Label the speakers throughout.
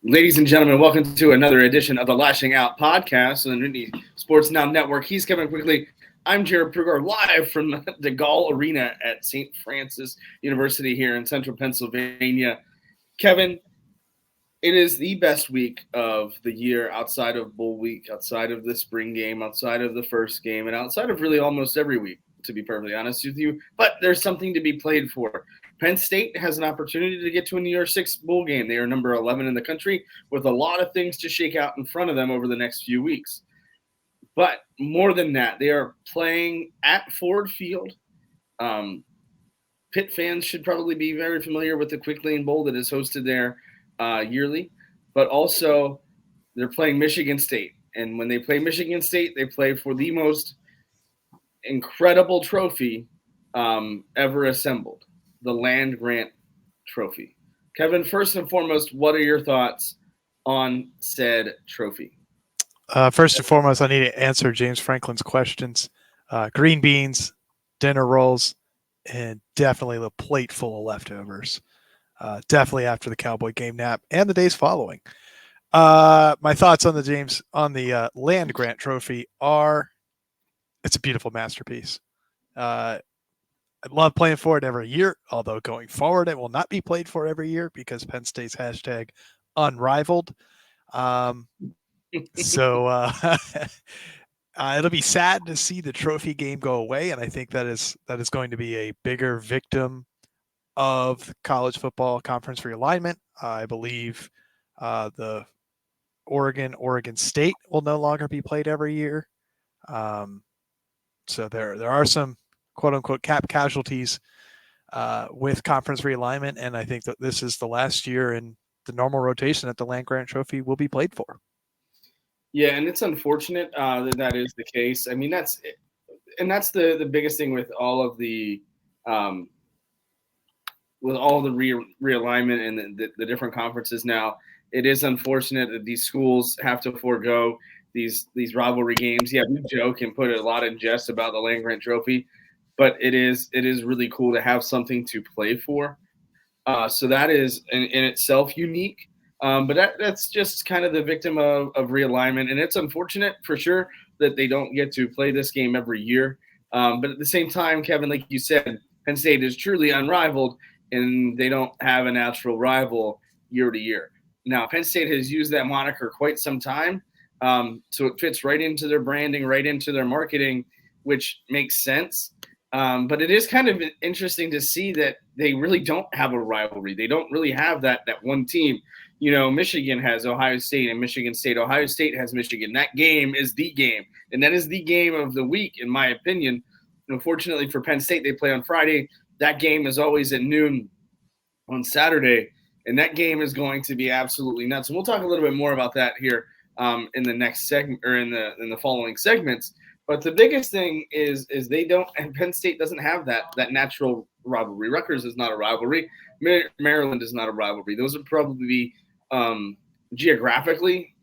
Speaker 1: Ladies and gentlemen, welcome to another edition of the Lashing Out Podcast on the Nittany Sports Now Network. He's Kevin Quigley. I'm Jarrod Prugar, live from the Gall Arena at St. Francis University here in central Pennsylvania. Kevin, it is the best week of the year outside of Bowl Week, outside of the spring game, outside of the first game, and outside of really almost every week, to be perfectly honest with you. But there's something to be played for. Penn State has an opportunity to get to a New Year's Six bowl game. They are number 11 in the country with a lot of things to shake out in front of them over the next few weeks. But more than that, they are playing at Ford Field. Pitt fans should probably be very familiar with the Quick Lane Bowl that is hosted there yearly. But also, they're playing Michigan State. And when they play Michigan State, they play for the most incredible trophy ever assembled. The LandGrant Trophy. Kevin, first and foremost, what are your thoughts on said trophy?
Speaker 2: First and foremost, I need to answer James Franklin's questions. Green beans, dinner rolls, and definitely the plate full of leftovers. Definitely after the Cowboy game nap and the days following. My thoughts on the LandGrant Trophy are it's a beautiful masterpiece. I love playing for it every year, although going forward, it will not be played for every year because Penn State's hashtag unrivaled. So it'll be sad to see the trophy game go away, and I think that is going to be a bigger victim of college football conference realignment. I believe the Oregon State will no longer be played every year. So there are some quote-unquote cap casualties with conference realignment, and I think that this is the last year in the normal rotation that the LandGrant Trophy will be played for.
Speaker 1: Yeah, and it's unfortunate that is the case. I mean, that's the biggest thing with all of the realignment and the different conferences now. It is unfortunate that these schools have to forego these rivalry games. Yeah, we joke and put a lot in jest about the LandGrant Trophy, but it is really cool to have something to play for. So that is in itself unique. But that's just kind of the victim of realignment. And it's unfortunate for sure that they don't get to play this game every year. But at the same time, Kevin, like you said, Penn State is truly unrivaled, and they don't have a natural rival year to year. Now, Penn State has used that moniker quite some time. So it fits right into their branding, right into their marketing, which makes sense. But it is kind of interesting to see that they really don't have a rivalry. They don't really have that one team. You know, Michigan has Ohio State and Michigan State. Ohio State has Michigan. That game is the game, and that is the game of the week, in my opinion. Unfortunately for Penn State, they play on Friday. That game is always at noon on Saturday, and that game is going to be absolutely nuts. And we'll talk a little bit more about that here in the next segment or in the following segments. But the biggest thing is they don't, and Penn State doesn't have that natural rivalry. Rutgers is not a rivalry. Maryland is not a rivalry. Those would probably be geographically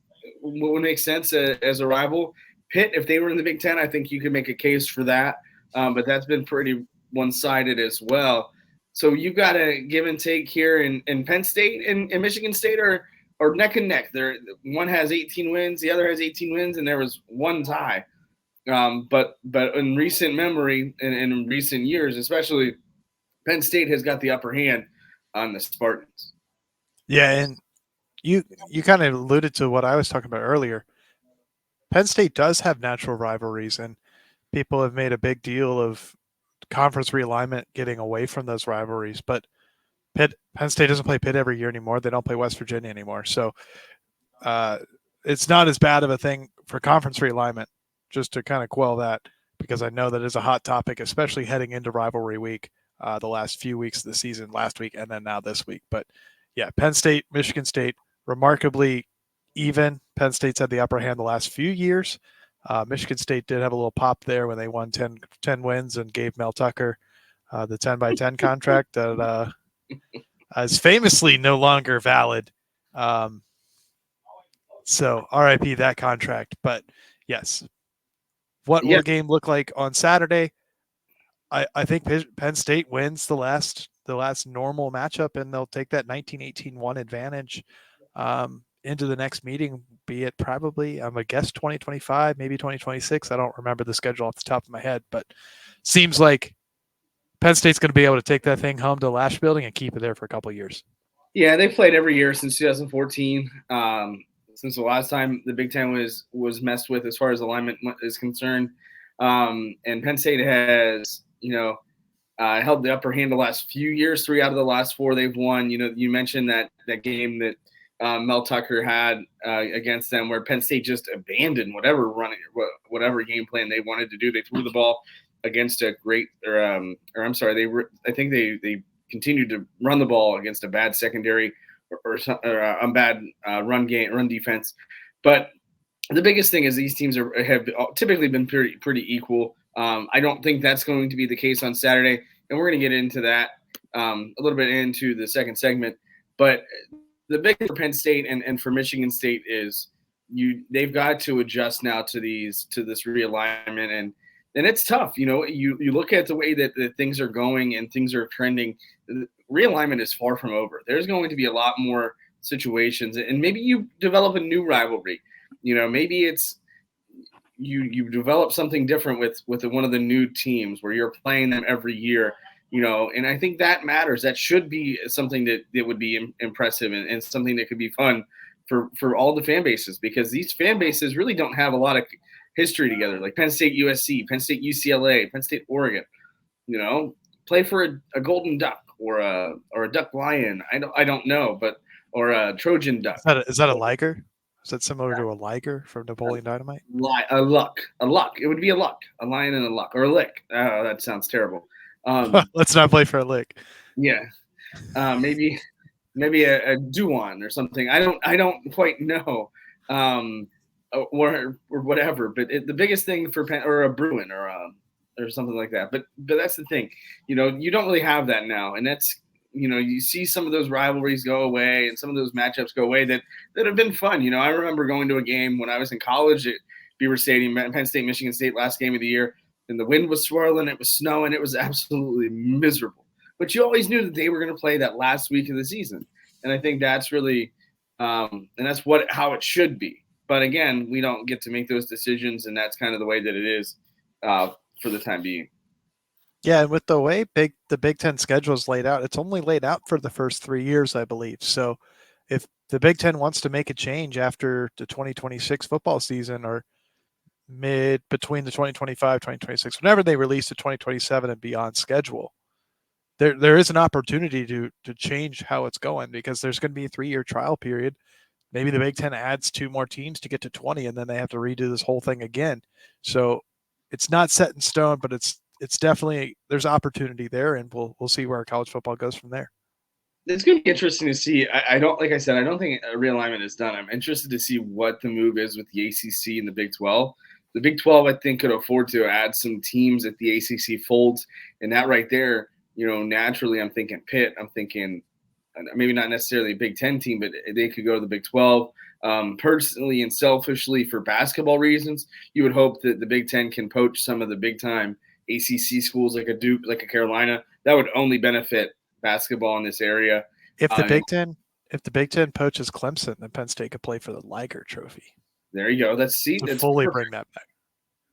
Speaker 1: would make sense as a rival. Pitt, if they were in the Big Ten, I think you could make a case for that. But that's been pretty one-sided as well. So you've got a give and take here, in Penn State and Michigan State are neck and neck. One has 18 wins, the other has 18 wins, and there was one tie. But in recent memory and in recent years, especially, Penn State has got the upper hand on the Spartans.
Speaker 2: Yeah, and you kind of alluded to what I was talking about earlier. Penn State does have natural rivalries, and people have made a big deal of conference realignment getting away from those rivalries. But Penn State doesn't play Pitt every year anymore. They don't play West Virginia anymore. So it's not as bad of a thing for conference realignment, just to kind of quell that, because I know that is a hot topic, especially heading into rivalry week, the last few weeks of the season, last week and then now this week. But yeah, Penn State, Michigan State, remarkably even. Penn State's had the upper hand the last few years. Michigan State did have a little pop there when they won 10 wins and gave Mel Tucker the 10x10 contract that is famously no longer valid. So RIP that contract. But yes, what will the game look like on Saturday? I think Penn State wins the last normal matchup, and they'll take that 19-18-1 advantage into the next meeting, be it probably, I'm a guess 2025, maybe 2026. I don't remember the schedule off the top of my head, but seems like Penn State's going to be able to take that thing home to Lasch Building and keep it there for a couple of years.
Speaker 1: Yeah, they played every year since 2014. Since the last time the Big Ten was messed with as far as alignment is concerned, and Penn State has held the upper hand the last few years. 3 out of the last 4 they've won. You mentioned that game that Mel Tucker had against them, where Penn State just abandoned whatever game plan they wanted to do. They threw the ball against a great, I think they continued to run the ball against a bad secondary or a bad run defense. But the biggest thing is these teams have typically been pretty equal. I don't think that's going to be the case on Saturday, and we're going to get into that a little bit into the second segment. But the big thing for Penn State and for Michigan State is they've got to adjust now to this realignment, and it's tough. You look at the way that things are going and things are trending. Realignment is far from over. There's going to be a lot more situations, and maybe you develop a new rivalry. Maybe it's you develop something different with one of the new teams where you're playing them every year. And I think that matters. That should be something that would be impressive and something that could be fun for all the fan bases, because these fan bases really don't have a lot of history together, like Penn State USC, Penn State UCLA, Penn State Oregon. Play for a Golden Duck or a Duck Lion. I don't know, or a Trojan Duck.
Speaker 2: Is that a Liger? Is that similar to a Liger from Napoleon Dynamite?
Speaker 1: A luck. It would be a luck, a lion and a luck, or a lick. Oh, that sounds terrible.
Speaker 2: Let's not play for a lick.
Speaker 1: Yeah, maybe a Duan or something. I don't quite know, or whatever. But the biggest thing for Penn, or a Bruin or something like that. But that's the thing. You don't really have that now, and that's you see some of those rivalries go away and some of those matchups go away that have been fun. I remember going to a game when I was in college at Beaver Stadium, Penn State, Michigan State, last game of the year, and the wind was swirling, it was snowing, it was absolutely miserable. But you always knew that they were going to play that last week of the season, and I think that's really, and that's how it should be. But again, we don't get to make those decisions, and that's kind of the way that it is for the time being.
Speaker 2: Yeah, and with the way the Big Ten schedule is laid out, it's only laid out for the first 3 years, I believe. So if the Big Ten wants to make a change after the 2026 football season, or between the 2025, 2026, whenever they release the 2027 and beyond schedule, there is an opportunity to change how it's going, because there's going to be a 3-year trial period. Maybe the Big Ten adds 2 more teams to get to 20, and then they have to redo this whole thing again. So it's not set in stone, but it's definitely, there's opportunity there, and we'll see where college football goes from there.
Speaker 1: It's going to be interesting to see. I don't think a realignment is done. I'm interested to see what the move is with the ACC and the Big 12. The Big 12, I think, could afford to add some teams that the ACC folds, and that right there, naturally, I'm thinking Pitt. I'm thinking maybe not necessarily a Big 10 team, but they could go to the Big 12. Personally and selfishly, for basketball reasons, you would hope that the Big 10 can poach some of the big-time ACC schools like a Duke, like a Carolina. That would only benefit basketball in this area.
Speaker 2: If the Big Ten poaches Clemson, then Penn State could play for the LandGrant Trophy.
Speaker 1: There you go. That's
Speaker 2: fully perfect. Bring that back.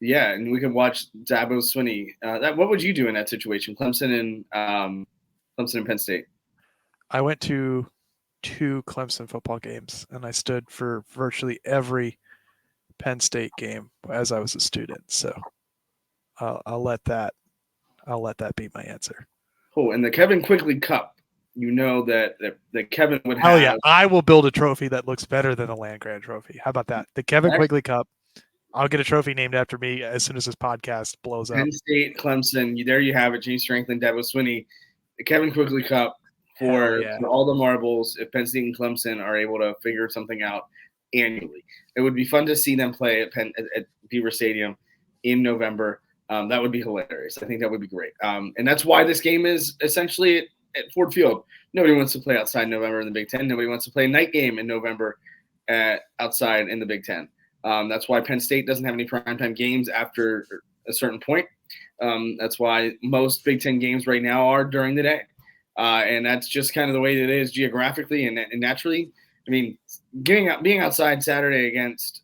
Speaker 1: Yeah, and we could watch Dabo Swinney. What would you do in that situation? Clemson and Penn State.
Speaker 2: I went to 2 Clemson football games, and I stood for virtually every Penn State game as I was a student. So I'll let that be my answer.
Speaker 1: Oh, and the Kevin Quigley Cup. That Kevin would have.
Speaker 2: Oh yeah, I will build a trophy that looks better than a LandGrant Trophy. How about that? The Kevin Quigley Cup. I'll get a trophy named after me as soon as this podcast blows up.
Speaker 1: Penn State, Clemson. There you have it. James Franklin, Dabo Swinney, the Kevin Quigley Cup for all the marbles. If Penn State and Clemson are able to figure something out annually, it would be fun to see them play at Beaver Stadium in November. That would be hilarious. I think that would be great. And that's why this game is essentially at Ford Field. Nobody wants to play outside in November in the Big Ten. Nobody wants to play a night game in November outside in the Big Ten. That's why Penn State doesn't have any primetime games after a certain point. That's why most Big Ten games right now are during the day. And that's just kind of the way that it is geographically and naturally. I mean, being outside Saturday against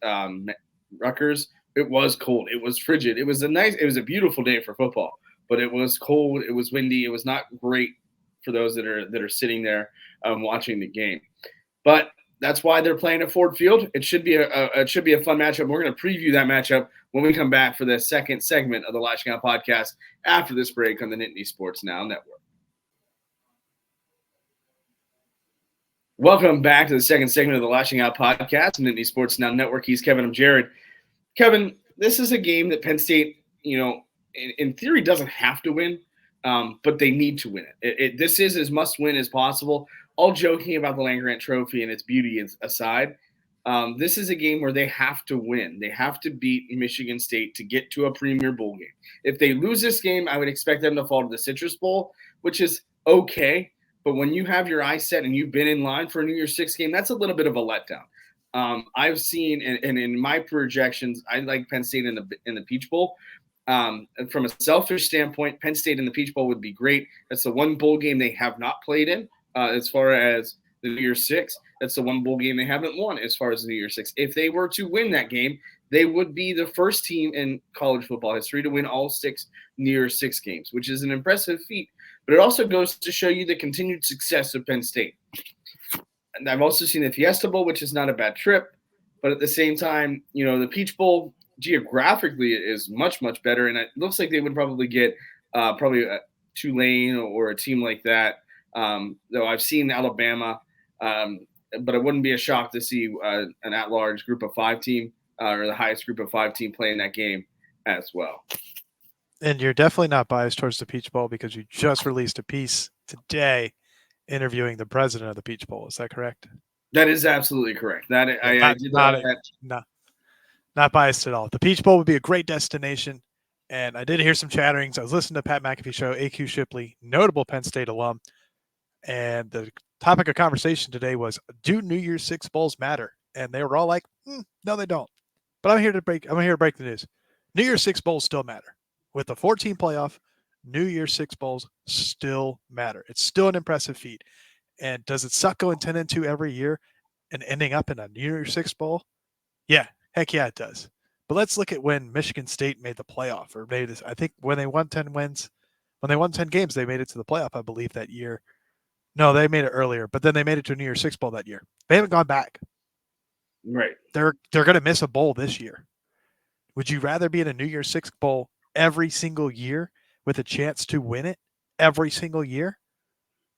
Speaker 1: Rutgers, it was cold. It was frigid. It was a beautiful day for football, but it was cold. It was windy. It was not great for those that are sitting there watching the game. But that's why they're playing at Ford Field. It should be a fun matchup. We're going to preview that matchup when we come back for the second segment of the Lasching Out Podcast after this break on the Nittany Sports Now Network. Welcome back to the second segment of the Lasching Out Podcast on Nittany Sports Now Network. He's Kevin. I'm Jarrod. Kevin, this is a game that Penn State, in theory doesn't have to win, but they need to win it. This is as must-win as possible. All joking about the LandGrant Trophy and its beauty aside, this is a game where they have to win. They have to beat Michigan State to get to a Premier Bowl game. If they lose this game, I would expect them to fall to the Citrus Bowl, which is okay. But when you have your eyes set and you've been in line for a New Year's Six game, that's a little bit of a letdown. I've seen, and in my projections, I like Penn State in the Peach Bowl. From a selfish standpoint, Penn State in the Peach Bowl would be great. That's the one bowl game they have not played in. As far as the New Year's Six, that's the one bowl game they haven't won as far as the New Year's Six. If they were to win that game, they would be the first team in college football history to win all 6 New Year's Six games, which is an impressive feat. But it also goes to show you the continued success of Penn State. And I've also seen the Fiesta Bowl, which is not a bad trip. But at the same time, the Peach Bowl geographically is much, much better. And it looks like they would probably get probably a Tulane or a team like that. Though I've seen Alabama, but it wouldn't be a shock to see an at-large group of 5 team or the highest group of 5 team playing that game as well.
Speaker 2: And you're definitely not biased towards the Peach Bowl because you just released a piece today interviewing the president of the Peach Bowl. Is that correct?
Speaker 1: That is absolutely correct. Not
Speaker 2: biased at all. The Peach Bowl would be a great destination. And I did hear some chatterings. I was listening to Pat McAfee show, AQ Shipley, notable Penn State alum. And the topic of conversation today was, do New Year's Six bowls matter? And they were all like, no, they don't. But I'm here to break the news. New Year's Six bowls still matter. With the 14 playoff, New Year's Six bowls still matter. It's still an impressive feat. And does it suck going 10-2 every year and ending up in a New Year's Six bowl? Yeah, heck yeah, it does. But let's look at when Michigan State made the playoff, or made this. I think when they won 10 games, they made it to the playoff, I believe, that year. No, they made it earlier, but then they made it to a New Year's Six bowl that year. They haven't gone back.
Speaker 1: Right.
Speaker 2: They're going to miss a bowl this year. Would you rather be in a New Year's Six bowl every single year with a chance to win it every single year?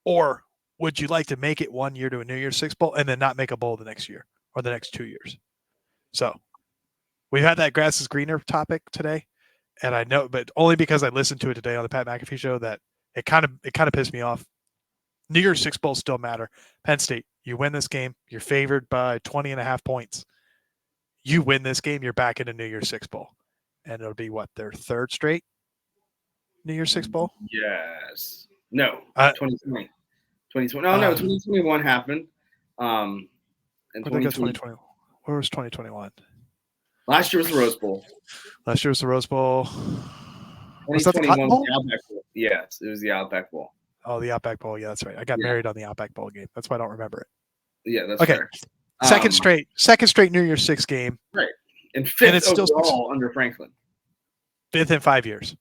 Speaker 2: Or would you like to make it one year to a New Year's Six bowl and then not make a bowl the next year or the next 2 years? So we've had that grass is greener topic today. And I know, but only because I listened to it today on the Pat McAfee show, that it kind of pissed me off. New Year's Six bowls still matter. Penn State, you win this game, you're favored by 20.5 points. You win this game, you're back in a New Year's Six bowl. And it'll be what, their 3rd straight New Year's Six bowl?
Speaker 1: Yes. No. 2020. 2020. No, 2021 happened. And
Speaker 2: I think that's 2020. Where was 2021?
Speaker 1: Last year was the Rose Bowl.
Speaker 2: Last year was the Rose Bowl.
Speaker 1: Was that the Cotton Bowl? The Outback Bowl. Yes, it was the Outback Bowl.
Speaker 2: Oh, the Outback Bowl. Yeah, that's right. I got married on the Outback Bowl game. That's why I don't remember it.
Speaker 1: Yeah, that's
Speaker 2: okay.
Speaker 1: Fair.
Speaker 2: Second straight New Year's Six game.
Speaker 1: Right. And 5th overall under Franklin.
Speaker 2: 5th in 5 years.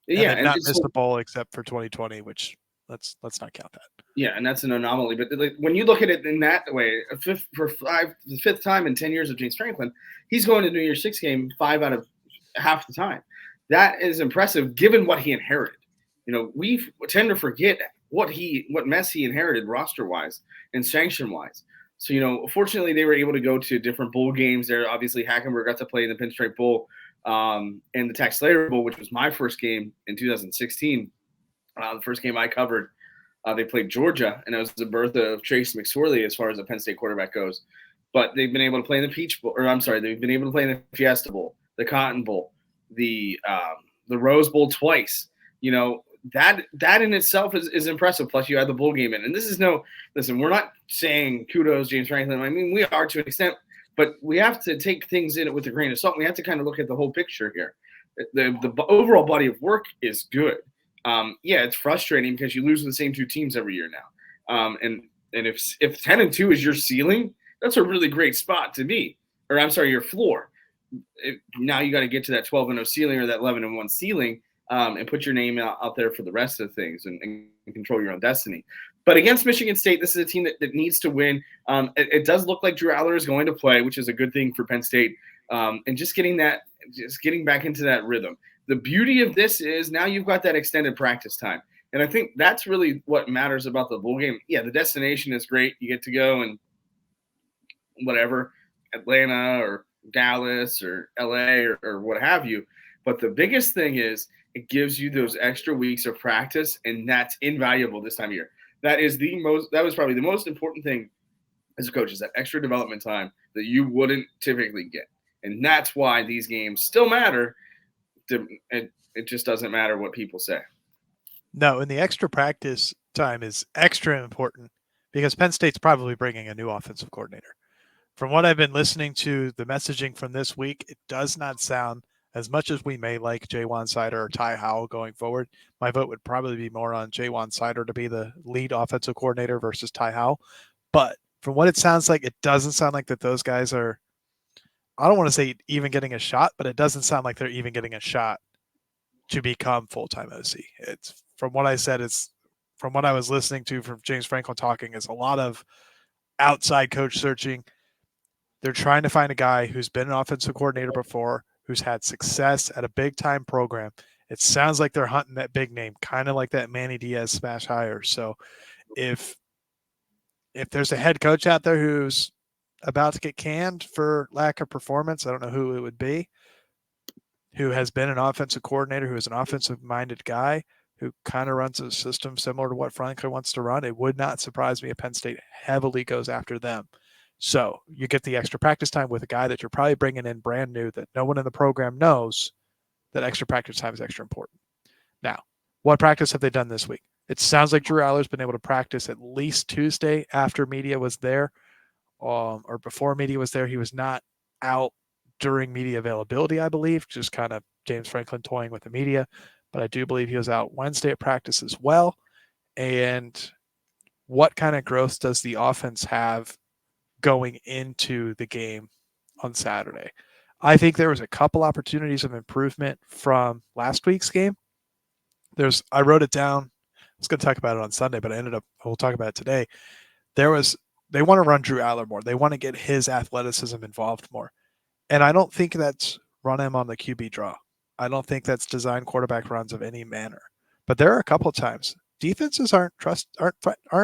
Speaker 1: Yeah,
Speaker 2: and not missed the bowl except for 2020, which let's not count that.
Speaker 1: Yeah, and that's an anomaly. But when you look at it in that way, the 5th time in 10 years of James Franklin, he's going to New Year's Six game 5 out of half the time. That is impressive given what he inherited. We tend to forget what mess he inherited roster-wise and sanction-wise. So, fortunately, they were able to go to different bowl games there. Obviously, Hackenberg got to play in the Pinstripe Bowl and the Tax Slater Bowl, which was my first game in 2016. The first game I covered, they played Georgia, and it was the birth of Trace McSorley as far as the Penn State quarterback goes. But they've been able to play in the Peach Bowl, they've been able to play in the Fiesta Bowl, the Cotton Bowl, the Rose Bowl twice. That in itself is impressive. Plus, you had the bowl game in. And this is listen, we're not saying kudos, James Franklin. I mean, we are to an extent, but we have to take things in it with a grain of salt. We have to kind of look at the whole picture here. The overall body of work is good. Yeah, it's frustrating because you lose the same 2 teams every year now. And if 10-2 is your ceiling, That's a really great spot to be. Or I'm sorry, your floor. Now you got to get to that 12-0 ceiling or that 11-1 ceiling, and put your name out there for the rest of things and control your own destiny. But against Michigan State, this is a team that needs to win. It does look like Drew Aller is going to play, which is a good thing for Penn State, and just getting back into that rhythm. The beauty of this is now you've got that extended practice time. And I think that's really what matters about the bowl game. Yeah, the destination is great. You get to go and whatever, Atlanta or Dallas or LA or what have you. But the biggest thing is it gives you those extra weeks of practice, and that's invaluable this time of year. That was probably the most important thing as a coach, is that extra development time that you wouldn't typically get. And that's why these games still matter. It just doesn't matter what people say.
Speaker 2: No, and the extra practice time is extra important because Penn State's probably bringing a new offensive coordinator. From what I've been listening to, the messaging from this week, it does not sound, as much as we may like Jaywan Sider or Ty Howell going forward, my vote would probably be more on Jaywan Sider to be the lead offensive coordinator versus Ty Howell. But from what it sounds like, it doesn't sound like that those guys are, I don't want to say even getting a shot, but it doesn't sound like they're even getting a shot to become full-time OC. It's from what I said, it's from what I was listening to from James Franklin talking, is a lot of outside coach searching. They're trying to find a guy who's been an offensive coordinator before, who's had success at a big-time program. It sounds like they're hunting that big name, kind of like that Manny Diaz smash hire. So if there's a head coach out there who's about to get canned for lack of performance, I don't know who it would be, who has been an offensive coordinator, who is an offensive-minded guy, who kind of runs a system similar to what Franklin wants to run, it would not surprise me if Penn State heavily goes after them. So you get the extra practice time with a guy that you're probably bringing in brand new that no one in the program knows. That extra practice time is extra important. Now, what practice have they done this week? It sounds like Drew Aller's been able to practice at least Tuesday after media was there, or before media was there. He was not out during media availability, I believe, just kind of James Franklin toying with the media. But I do believe he was out Wednesday at practice as well. And what kind of growth does the offense have going into the game on Saturday? I think there was a couple opportunities of improvement from last week's game. I wrote it down. I was going to talk about it on Sunday, but we'll talk about it today. They want to run Drew Aller more. They want to get his athleticism involved more. And I don't think that's run him on the QB draw. I don't think that's design quarterback runs of any manner. But there are a couple of times defenses aren't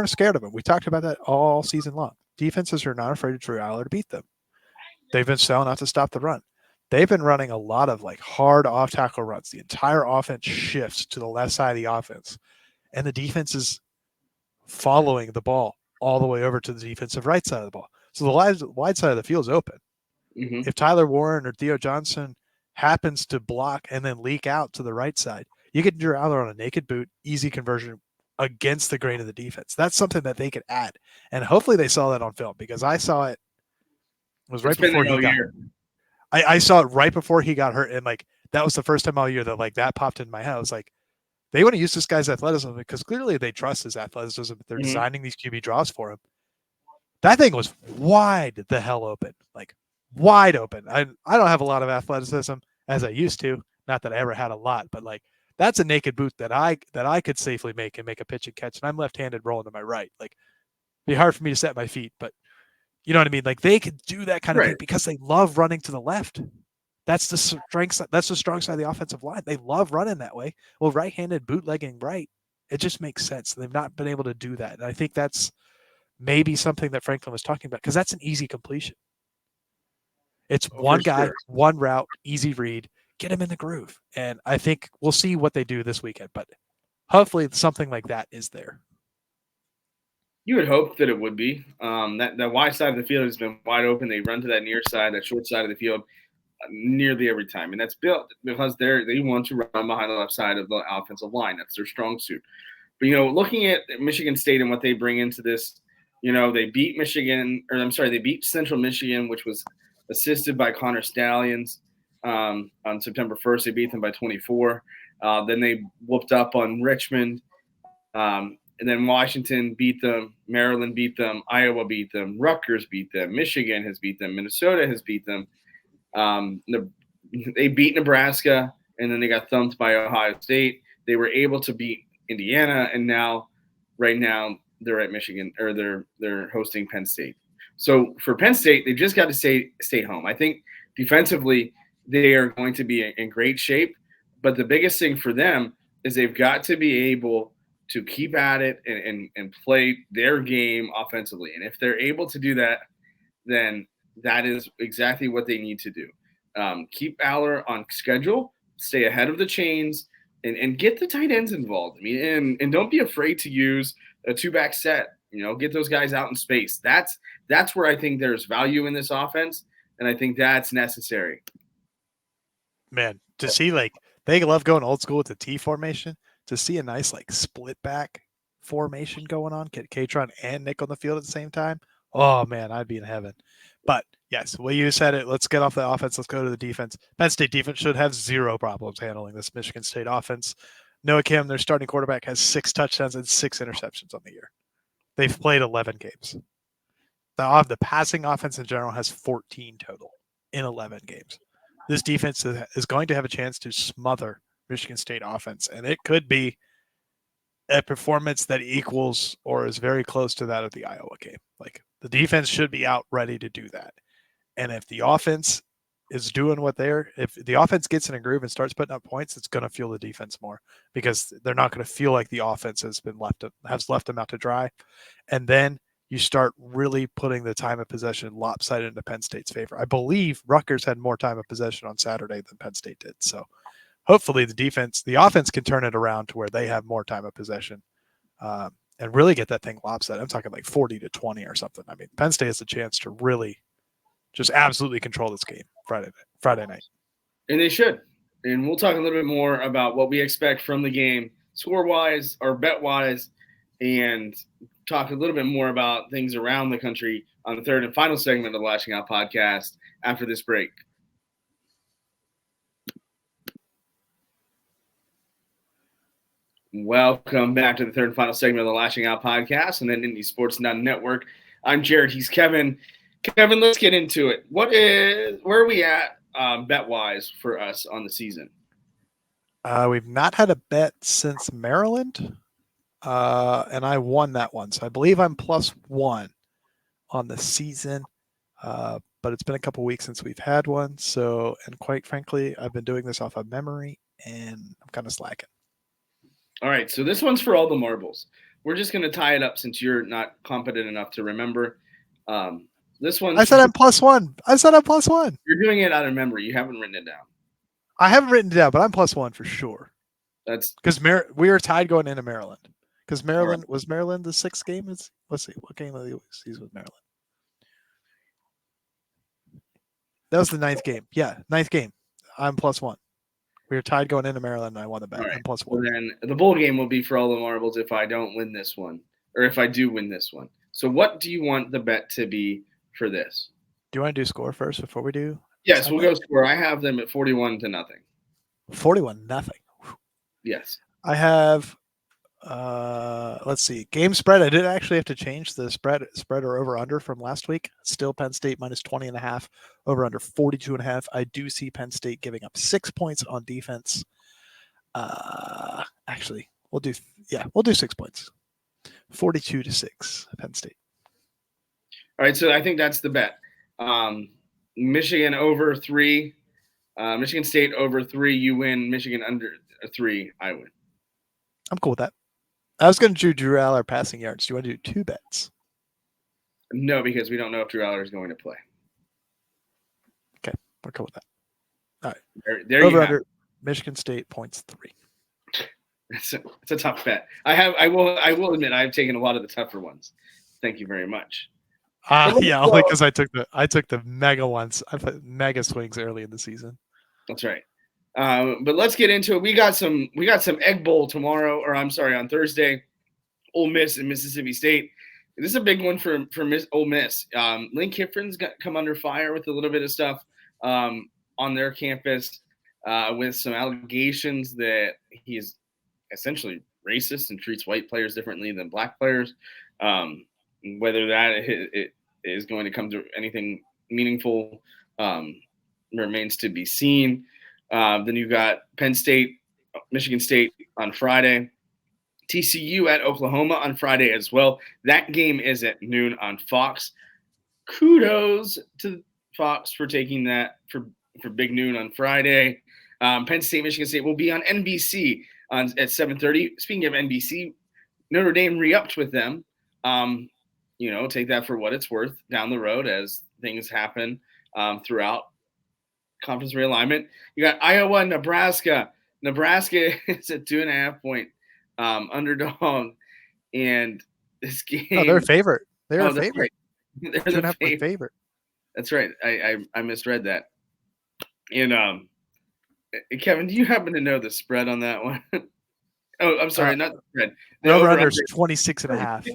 Speaker 2: scared of him. We talked about that all season long. Defenses are not afraid of Drew Aller to beat them. They've been selling out to stop the run. They've been running a lot of hard off-tackle runs. The entire offense shifts to the left side of the offense, and the defense is following the ball all the way over to the defensive right side of the ball. So the wide side of the field is open. Mm-hmm. If Tyler Warren or Theo Johnson happens to block and then leak out to the right side, you get Drew Aller on a naked boot, easy conversion against the grain of the defense. That's something that they could add. And hopefully they saw that on film, because I saw it. It was right before he got hurt. I saw it right before he got hurt. And that was the first time all year that that popped in my head. I was like, they want to use this guy's athleticism because clearly they trust his athleticism. They're designing these QB draws for him. That thing was wide the hell open, wide open. I don't have a lot of athleticism as I used to. Not that I ever had a lot, but that's a naked boot that I could safely make and make a pitch and catch. And I'm left-handed rolling to my right. It'd be hard for me to set my feet, but you know what I mean? They could do that kind of thing because they love running to the left. That's the strength. That's the strong side of the offensive line. They love running that way. Well, right-handed bootlegging right, it just makes sense. They've not been able to do that. And I think that's maybe something that Franklin was talking about, because that's an easy completion. It's one guy, one route, easy read, get him in the groove. And I think we'll see what they do this weekend, but hopefully something like that is there.
Speaker 1: You would hope that it would be. That wide side of the field has been wide open. They run to that near side, that short side of the field nearly every time. And that's built because they want to run behind the left side of the offensive line. That's their strong suit. But, looking at Michigan State and what they bring into this, they beat they beat Central Michigan, which was assisted by Connor Stallions on September 1st. They beat them by 24. Then they whooped up on Richmond. And then Washington beat them, Maryland beat them, Iowa beat them, Rutgers beat them, Michigan has beat them, Minnesota has beat them. They beat Nebraska, and then they got thumped by Ohio State. They were able to beat Indiana, and right now, they're at Michigan, or they're hosting Penn State. So for Penn State, they've just got to stay home. I think defensively, they are going to be in great shape. But the biggest thing for them is they've got to be able to keep at it and play their game offensively. And if they're able to do that, then that is exactly what they need to do. Keep Aller on schedule, stay ahead of the chains, and get the tight ends involved. I mean, and don't be afraid to use a two-back set. Get those guys out in space. That's where I think there's value in this offense, and I think that's necessary.
Speaker 2: Man, to see they love going old school with the T formation. To see a nice split back formation going on, get Katron and Nick on the field at the same time. Oh man, I'd be in heaven. But yes, well, you said it. Let's get off the offense. Let's go to the defense. Penn State defense should have zero problems handling this Michigan State offense. Noah Kim, their starting quarterback, has 6 touchdowns and 6 interceptions on the year. They've played 11 games. The passing offense in general has 14 total in 11 games. This defense is going to have a chance to smother Michigan State offense, and it could be a performance that equals or is very close to that of the Iowa game. The defense should be out ready to do that. And if the offense is doing if the offense gets in a groove and starts putting up points, it's going to fuel the defense more because they're not going to feel like the offense has left them out to dry. And then you start really putting the time of possession lopsided into Penn State's favor. I believe Rutgers had more time of possession on Saturday than Penn State did. So hopefully the offense can turn it around to where they have more time of possession and really get that thing lopsided. I'm talking 40-20 or something. I mean, Penn State has a chance to really just absolutely control this game Friday night.
Speaker 1: And they should. And we'll talk a little bit more about what we expect from the game, score-wise or bet-wise, and talk a little bit more about things around the country on the third and final segment of the Lasching Out Podcast after this break. Welcome back to the third and final segment of the Lasching Out Podcast and then Nittany Sports Now Network. I'm Jarrod. He's Kevin. Kevin, let's get into it. Where are we at bet-wise for us on the season?
Speaker 2: We've not had a bet since Maryland, and I won that one. So I believe I'm +1 on the season, but it's been a couple weeks since we've had one. So, and quite frankly, I've been doing this off of memory, and I'm kind of slacking.
Speaker 1: All right, so this one's for all the marbles. We're just going to tie it up since you're not competent enough to remember. This one.
Speaker 2: I said I'm +1.
Speaker 1: You're doing it out of memory. You haven't written it down.
Speaker 2: I haven't written it down, but I'm +1 for sure.
Speaker 1: That's
Speaker 2: because we were tied going into Maryland. Because Maryland was Maryland the 6th game. Let's see, what game of the season was Maryland? That was the 9th game. Yeah, 9th game. I'm +1. We were tied going into Maryland, and I won the bet.
Speaker 1: Right.
Speaker 2: I'm +1.
Speaker 1: Well, then the bowl game will be for all the marbles if I don't win this one, or if I do win this one. So what do you want the bet to be for this?
Speaker 2: Do you want to do score first before we do?
Speaker 1: Yes, we'll go score. I have them at 41-0.
Speaker 2: 41-0.
Speaker 1: Yes.
Speaker 2: I have, let's see, game spread. I did actually have to change the spread or over under from last week. Still Penn State -20.5, over under 42.5. I do see Penn State giving up 6 points on defense. Actually, we'll do 6 points. 42-6, Penn State.
Speaker 1: All right, so I think that's the bet. Michigan over 3. Michigan State over 3. You win. Michigan under 3. I win.
Speaker 2: I'm cool with that. I was going to do Drew Aller passing yards. Do you want to do 2 bets?
Speaker 1: No, because we don't know if Drew Aller is going to play.
Speaker 2: Okay, we're cool with that. All right.
Speaker 1: There
Speaker 2: over
Speaker 1: you
Speaker 2: under Michigan State _3.
Speaker 1: It's a tough bet. I will admit I've taken a lot of the tougher ones. Thank you very much.
Speaker 2: Yeah, only because I took the mega ones. I put mega swings early in the season.
Speaker 1: That's right. But let's get into it. We got some Egg Bowl tomorrow, or I'm sorry, on Thursday. Ole Miss and Mississippi State. This is a big one for Ole Miss. Lane Kiffin's come under fire with a little bit of stuff on their campus with some allegations that he's essentially racist and treats white players differently than black players. Whether that it is going to come to anything meaningful remains to be seen. Then you've got Penn State, Michigan State on Friday. TCU at Oklahoma on Friday as well. That game is at noon on Fox. Kudos to Fox for taking that for big noon on Friday. Penn State, Michigan State will be on NBC at 7:30. Speaking of NBC, Notre Dame re-upped with them. Take that for what it's worth down the road as things happen throughout conference realignment. You got Iowa, Nebraska. Nebraska is a 2.5-point underdog, and this game.
Speaker 2: Oh, they're a favorite. They're a favorite.
Speaker 1: Right. They're
Speaker 2: 2.5-point favorite.
Speaker 1: That's right. I misread that. And Kevin, do you happen to know the spread on that one? Oh, I'm sorry, not the spread.
Speaker 2: The over-under is 26.5.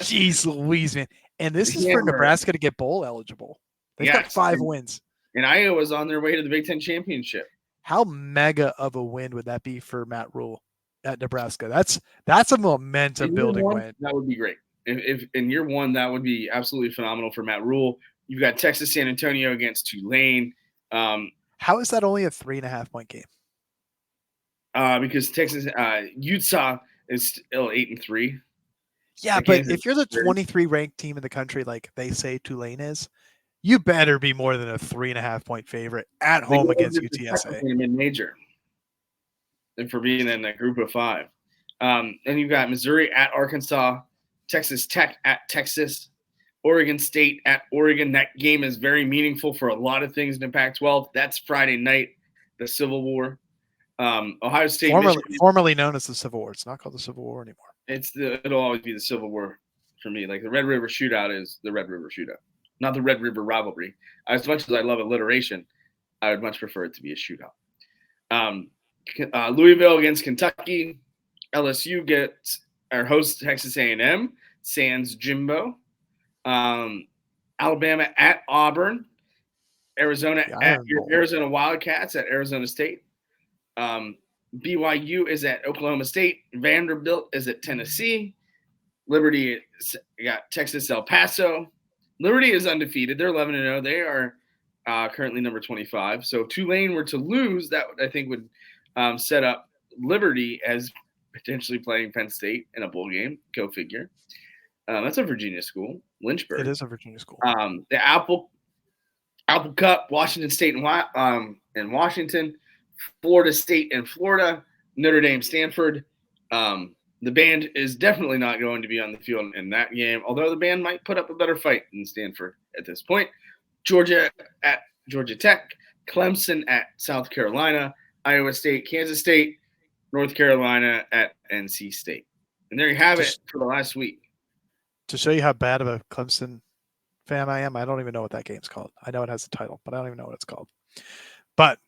Speaker 2: Jeez Louise, man. And this is for Nebraska to get bowl eligible. They've got 5 wins.
Speaker 1: And Iowa's on their way to the Big Ten championship.
Speaker 2: How mega of a win would that be for Matt Rule at Nebraska? That's a momentum-building win.
Speaker 1: That would be great. If in year one, that would be absolutely phenomenal for Matt Rule. You've got Texas San Antonio against Tulane.
Speaker 2: How is that only a 3.5-point game?
Speaker 1: Because Texas, Utah is still 8-3.
Speaker 2: Yeah, but if you're the 23 ranked team in the country, like they say Tulane is, you better be more than a 3.5-point favorite at home against UTSA.
Speaker 1: In mid-major, and for being in that group of 5. And you've got Missouri at Arkansas, Texas Tech at Texas, Oregon State at Oregon. That game is very meaningful for a lot of things in the Pac-12. That's Friday night, the Civil War. Ohio State,
Speaker 2: formerly known as the Civil War. It's not called the Civil War anymore.
Speaker 1: It'll always be the Civil War for me. Like the Red River Shootout is the Red River Shootout, not the Red River Rivalry. As much as I love alliteration, I would much prefer it to be a shootout. Louisville against Kentucky. LSU gets our host Texas A&M. Sans Jimbo. Alabama at Auburn. Arizona at Arizona Wildcats at Arizona State. BYU is at Oklahoma State. Vanderbilt is at Tennessee. Liberty got Texas El Paso. Liberty is undefeated. They're 11-0. They are currently number 25. So if Tulane were to lose, that I think would set up Liberty as potentially playing Penn State in a bowl game. Go figure. That's a Virginia school, Lynchburg.
Speaker 2: It is a Virginia school.
Speaker 1: The Apple Cup, Washington State and Washington, Florida State and Florida, Notre Dame, Stanford. The band is definitely not going to be on the field in that game, although the band might put up a better fight than Stanford at this point. Georgia at Georgia Tech, Clemson at South Carolina, Iowa State, Kansas State, North Carolina at NC State. And there you have it for the last week.
Speaker 2: To show you how bad of a Clemson fan I am, I don't even know what that game's called. I know it has a title, but I don't even know what it's called. But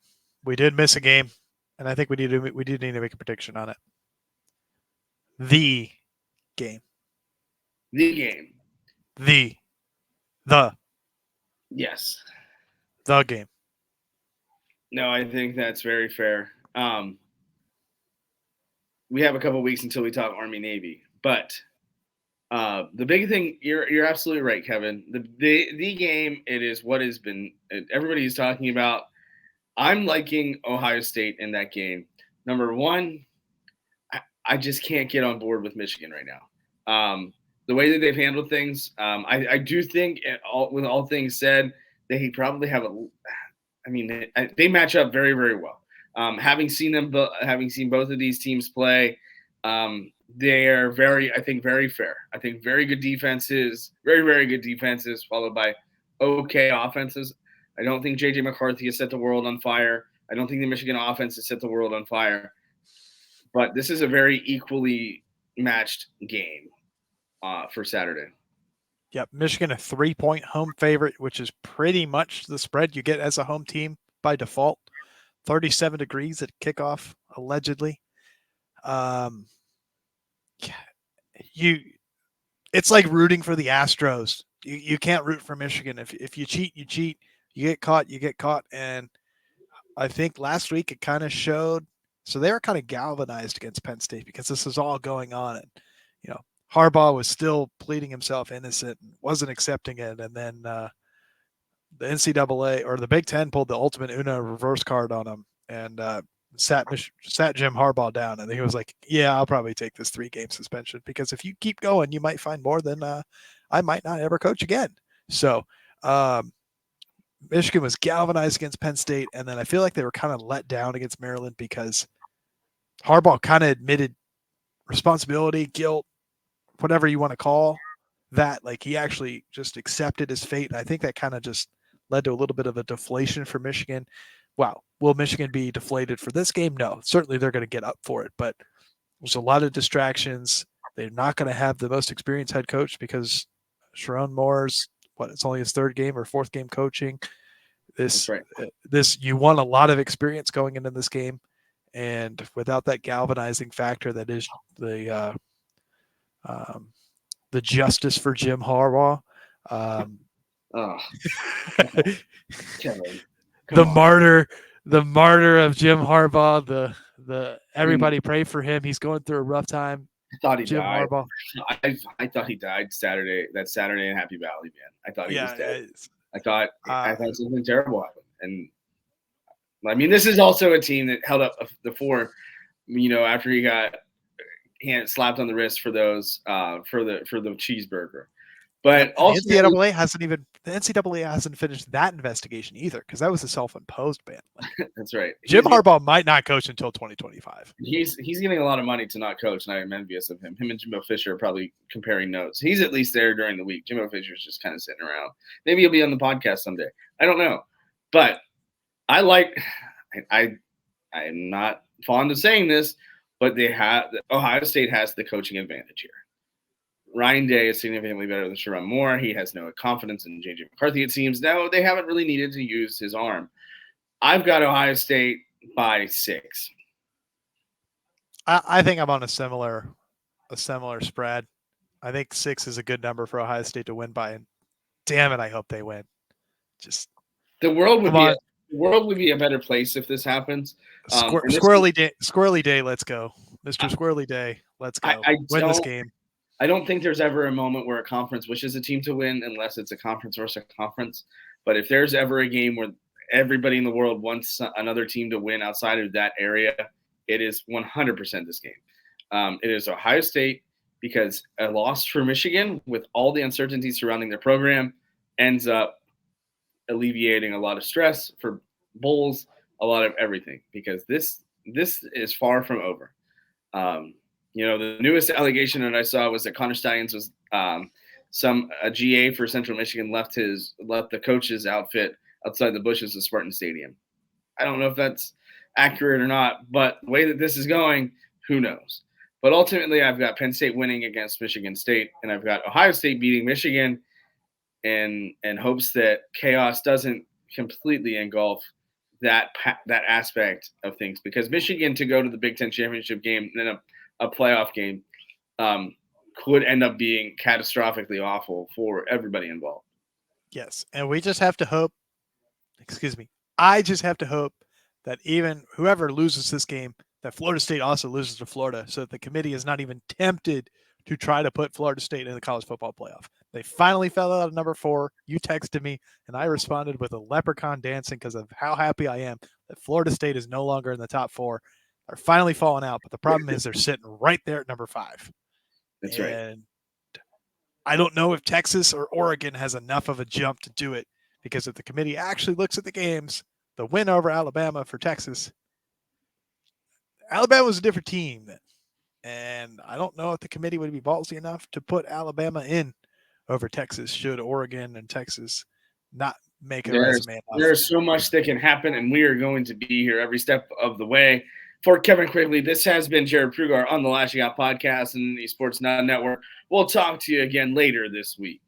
Speaker 2: we did miss a game, and I think we do need to make a prediction on it. The game.
Speaker 1: Yes.
Speaker 2: The game.
Speaker 1: No, I think that's very fair. We have a couple weeks until we talk Army Navy, but the big thing, you're absolutely right, Kevin. The game, it is what has been everybody's talking about. I'm liking Ohio State in that game. Number one, I just can't get on board with Michigan right now. The way that they've handled things, I do think, with all things said, they probably have they match up very, very well. Having seen both of these teams play, they are very fair. I think very good defenses, very, very good defenses, followed by okay offenses. I don't think J.J. McCarthy has set the world on fire. I don't think the Michigan offense has set the world on fire. But this is a very equally matched game for Saturday.
Speaker 2: Yep, Michigan a 3-point home favorite, which is pretty much the spread you get as a home team by default. 37 degrees at kickoff, allegedly. It's like rooting for the Astros. You can't root for Michigan. If you cheat, you cheat. You get caught, you get caught. And I think last week it kind of showed, So they were kind of galvanized against Penn State because this was all going on. And, Harbaugh was still pleading himself innocent and wasn't accepting it. And then the NCAA or the Big Ten pulled the ultimate Uno reverse card on him and sat Jim Harbaugh down. And he was like, yeah, I'll probably take this 3-game suspension because if you keep going, you might find more than I might not ever coach again. So Michigan was galvanized against Penn State. And then I feel like they were kind of let down against Maryland because Harbaugh kind of admitted responsibility, guilt, whatever you want to call that. Like he actually just accepted his fate. And I think that kind of just led to a little bit of a deflation for Michigan. Wow. Will Michigan be deflated for this game? No, certainly they're going to get up for it, but there's a lot of distractions. They're not going to have the most experienced head coach because Sharon Moore's it's only his 3rd game or 4th game coaching. You want a lot of experience going into this game. And without that galvanizing factor, that is the justice for Jim Harbaugh,
Speaker 1: Kevin,
Speaker 2: the martyr of Jim Harbaugh, the everybody pray for him. He's going through a rough time.
Speaker 1: I thought he
Speaker 2: Jim
Speaker 1: died.
Speaker 2: Harbaugh.
Speaker 1: I thought he died Saturday in Happy Valley, man. I thought he was dead. I thought something terrible happened. And I mean, this is also a team that held up the 4, after he got slapped on the wrist for those for the cheeseburger. But also
Speaker 2: the NCAA hasn't finished that investigation either because that was a self-imposed ban.
Speaker 1: That's right.
Speaker 2: Jim Harbaugh might not coach until 2025.
Speaker 1: He's getting a lot of money to not coach, and I am envious of him. Him and Jimbo Fisher are probably comparing notes. He's at least there during the week. Jimbo Fisher's just kind of sitting around. Maybe he'll be on the podcast someday. I don't know. But I'm not fond of saying this, but Ohio State has the coaching advantage here. Ryan Day is significantly better than Sharon Moore. He has no confidence in J.J. McCarthy, it seems. No, they haven't really needed to use his arm. I've got Ohio State by 6.
Speaker 2: I think I'm on a similar spread. I think 6 is a good number for Ohio State to win by. And damn it, I hope they win. Just
Speaker 1: the world would be a better place if this happens.
Speaker 2: Squirrely Day, let's go, Mr. Squirrely Day, let's go. Win this game.
Speaker 1: I don't think there's ever a moment where a conference wishes a team to win unless it's a conference versus a conference. But if there's ever a game where everybody in the world wants another team to win outside of that area, it is 100% this game. It is Ohio State because a loss for Michigan with all the uncertainty surrounding their program ends up alleviating a lot of stress for Bulls, a lot of everything, because this is far from over. The newest allegation that I saw was that Connor Stalions was a GA for Central Michigan left the coach's outfit outside the bushes of Spartan Stadium. I don't know if that's accurate or not, but the way that this is going, who knows? But ultimately, I've got Penn State winning against Michigan State, and I've got Ohio State beating Michigan in hopes that chaos doesn't completely engulf that aspect of things, because Michigan to go to the Big Ten championship game and then a playoff game could end up being catastrophically awful for everybody involved.
Speaker 2: Yes, and we just have to hope. I just have to hope that even whoever loses this game, that Florida State also loses to Florida, so that the committee is not even tempted to try to put Florida State in the college football playoff. They finally fell out of number 4. You texted me, and I responded with a leprechaun dancing because of how happy I am that Florida State is no longer in the top 4. They're finally falling out, but the problem is they're sitting right there at number 5.
Speaker 1: That's right.
Speaker 2: And I don't know if Texas or Oregon has enough of a jump to do it, because if the committee actually looks at the games, the win over Alabama for Texas, Alabama was a different team then. And I don't know if the committee would be ballsy enough to put Alabama in over Texas should Oregon and Texas not make a resume.
Speaker 1: There's so much that can happen, and we are going to be here every step of the way. For Kevin Quigley, this has been Jarrod Prugar on the Lashing Out Podcast and the Sports Now Network. We'll talk to you again later this week.